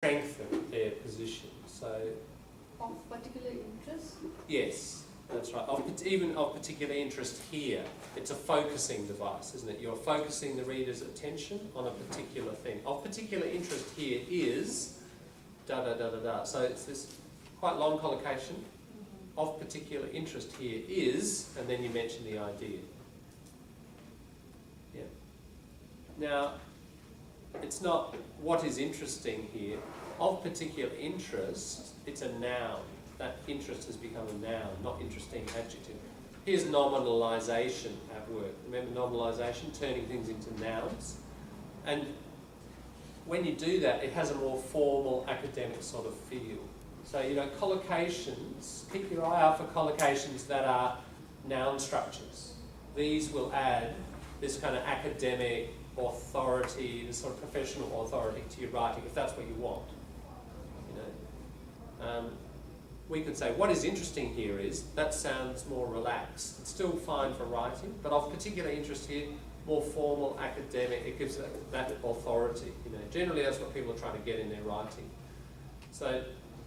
strengthen their position. So, of particular interest? yes, that's right. Even of particular interest here. It's a focusing device, isn't it? You're focusing the reader's attention on a particular thing. Of particular interest here is da da da da da. So it's this quite long collocation. Of particular interest here is, and then you mention the idea. Yeah. Now, it's not what is interesting here. Of particular interest, it's a noun. That interest has become a noun, not interesting adjective. Here's nominalisation at work. Remember nominalisation, turning things into nouns? And when you do that, it has a more formal academic sort of feel. So, you know, collocations, keep your eye out for collocations that are noun structures. These will add this kind of academic authority, this sort of professional authority to your writing, if that's what you want. You know, we could say what is interesting here is, that sounds more relaxed. It's still fine for writing, but of particular interest here, more formal, academic, it gives that authority. You know, generally that's what people are trying to get in their writing. So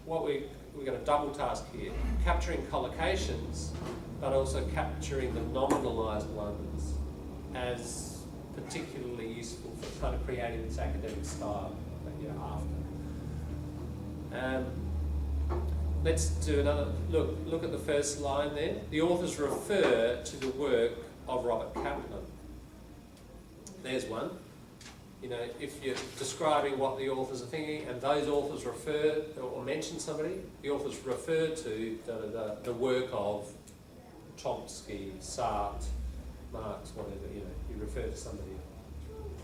what we're going to double task here, capturing collocations, but also capturing the nominalised ones as particularly useful for kind of creating this academic style that you're after. Let's do another look at the first line there. The authors refer to the work of Robert Kaplan. There's one. You know, if you're describing what the authors are thinking, and those authors refer or mention somebody, the authors refer to the work of Chomsky, Sartre, Marx, whatever. You know, you refer to somebody.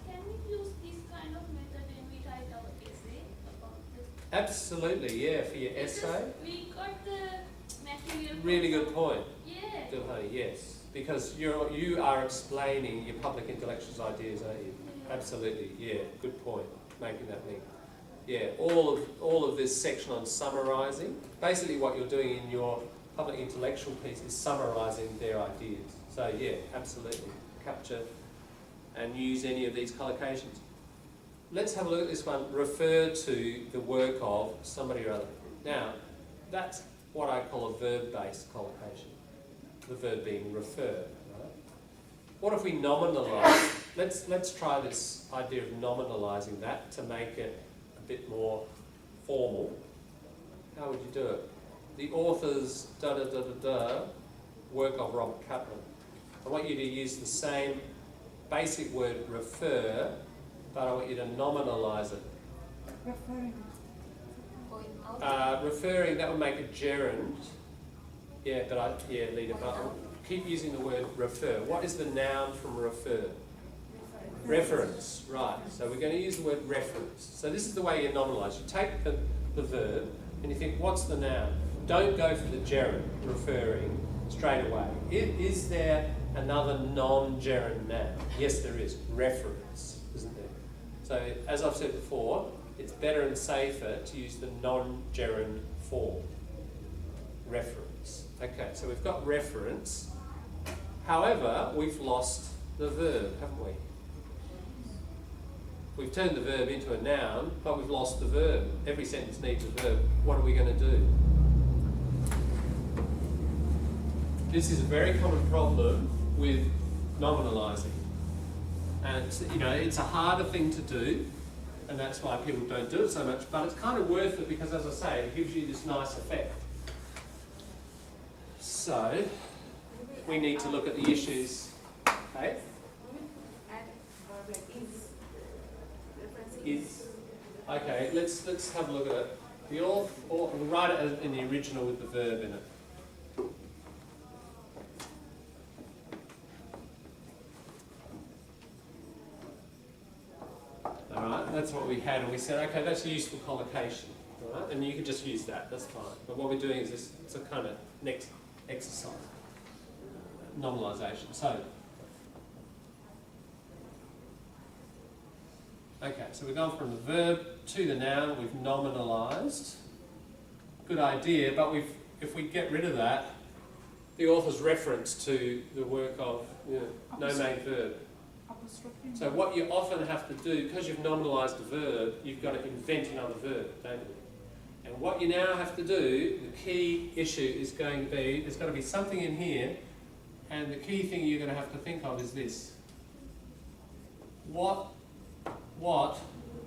Can we use this kind of method when we write our essay about this? Absolutely, yeah, for your essay. We got the material. Really good point. Yeah. Dilhani, yes, because you are explaining your public intellectuals ideas, aren't you? Absolutely, yeah, good point, making that link. Yeah, all of this section on summarising, basically what you're doing in your public intellectual piece is summarising their ideas. So yeah, absolutely, capture and use any of these collocations. Let's have a look at this one, refer to the work of somebody or other. Now, that's what I call a verb-based collocation, the verb being refer. What if we nominalise? Let's try this idea of nominalising that to make it a bit more formal. How would you do it? The author's work of Robert Kaplan. I want you to use the same basic word refer, but I want you to nominalise it. Referring. Referring, that would make a gerund. Yeah, but Lita, but keep using the word refer. What is the noun from refer? Reference, right. So we're going to use the word reference. So this is the way you nominalise. You take the verb and you think, what's the noun? Don't go for the gerund, referring, straight away. Is there another non-gerund noun? Yes, there is. Reference, isn't there? So as I've said before, it's better and safer to use the non-gerund form. Reference. Okay, so we've got reference. However, we've lost the verb, haven't we? We've turned the verb into a noun, but we've lost the verb. Every sentence needs a verb. What are we going to do? This is a very common problem with nominalising. And you know, it's a harder thing to do, and that's why people don't do it so much, but it's kind of worth it because, as I say, it gives you this nice effect. So, we need to look at the issues. Okay? Is. Okay, let's have a look at it. The author, we'll write it in the original with the verb in it. Alright, that's what we had, and we said, okay, that's a useful collocation. Alright, and you can just use that, that's fine. But what we're doing is this, it's a kind of next exercise. Nominalisation. So, okay, so we've gone from the verb to the noun, we've nominalised. Good idea, but if we get rid of that, the author's reference to the work of no main verb. Apostrophe. So what you often have to do, because you've nominalised a verb, you've got to invent another verb, don't you? And what you now have to do, the key issue is going to be, there's going to be something in here, and the key thing you're going to have to think of is this. What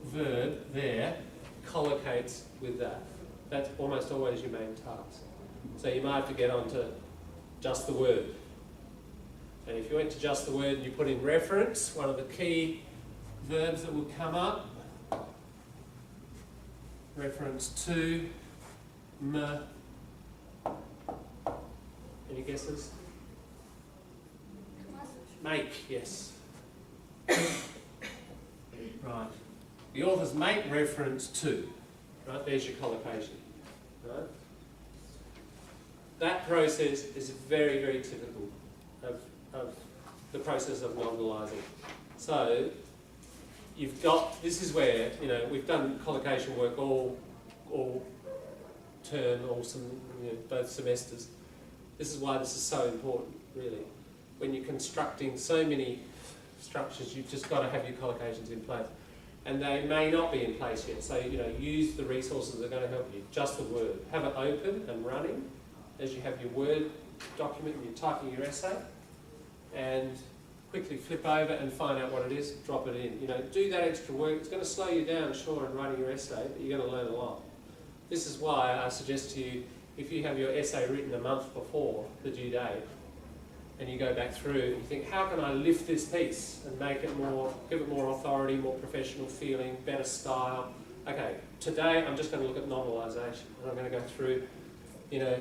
verb there collocates with that? That's almost always your main task. So you might have to get on to just the word. And if you went to just the word and you put in reference, one of the key verbs that will come up, reference to, any guesses? Make, yes. Right. The authors make reference to, right, there's your collocation, right? That process is very, very typical of the process of nominalising. So, you've got, this is where, you know, we've done collocation work all term, both semesters. This is why this is so important, really. When you're constructing so many structures, you've just got to have your collocations in place. And they may not be in place yet, so, you know, use the resources that are going to help you. Just the word. Have it open and running as you have your Word document and you're typing your essay, and quickly flip over and find out what it is, drop it in. You know, do that extra work. It's going to slow you down, sure, in writing your essay, but you're going to learn a lot. This is why I suggest to you, if you have your essay written a month before the due date, and you go back through and you think, how can I lift this piece and make it more, give it more authority, more professional feeling, better style. Okay, today I'm just going to look at nominalisation, and I'm going to go through, you know,